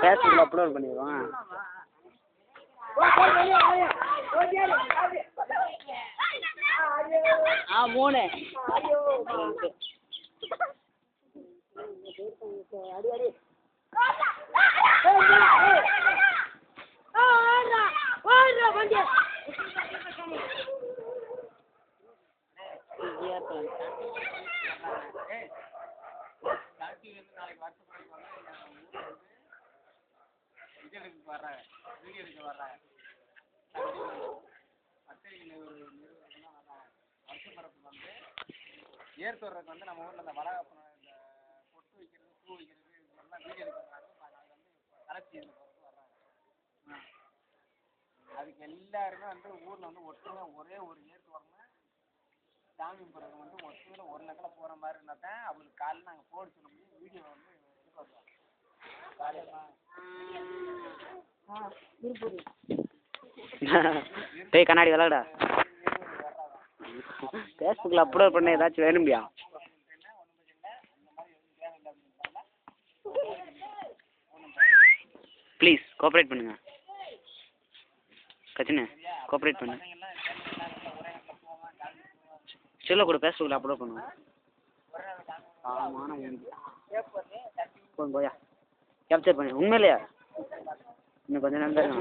ஃபேஸ்புக்கில் அப்லோட் பண்ணிடுவோம். ஆ 3 ஏற்கனவே வந்து நம்ம ஊரில் இந்த வளகாப்பு இந்த பொட்டு வைக்கிறது பூ வைக்கிறது இதெல்லாம் வீடியோ எடுக்கிறாங்க. அது வந்து கலெக்ட் வர்றாங்க. அதுக்கு எல்லாருமே வந்து ஊரில் வந்து ஒற்றுமையாக ஒரே ஒரு ஏற்று வரணும். சாமி கும்பிட்றது வந்து ஒற்றுமையில் ஒரு நகலை போகிற மாதிரி இருந்தால் தான் அவங்களுக்கு காலையில் நாங்கள் போட சொல்ல முடியும். வீடியோ வந்து எடுக்க வருவோம் டேய் கண்ணாடி விளாடா. ஃபேஸ்புக்கில் அப்லோட் பண்ண ஏதாச்சும் வேணும்பியா? ப்ளீஸ் கோஆப்ரேட் பண்ணுங்க கச்சினு, கோஆப்ரேட் பண்ணு. சொல்ல கூட ஃபேஸ்புக்கில் அப்லோட் பண்ணுவோம். ஆமாம் போயா கேப்சர் பண்ணி உண்மையிலையா இன்னும் கொஞ்சம் நேரம் தான்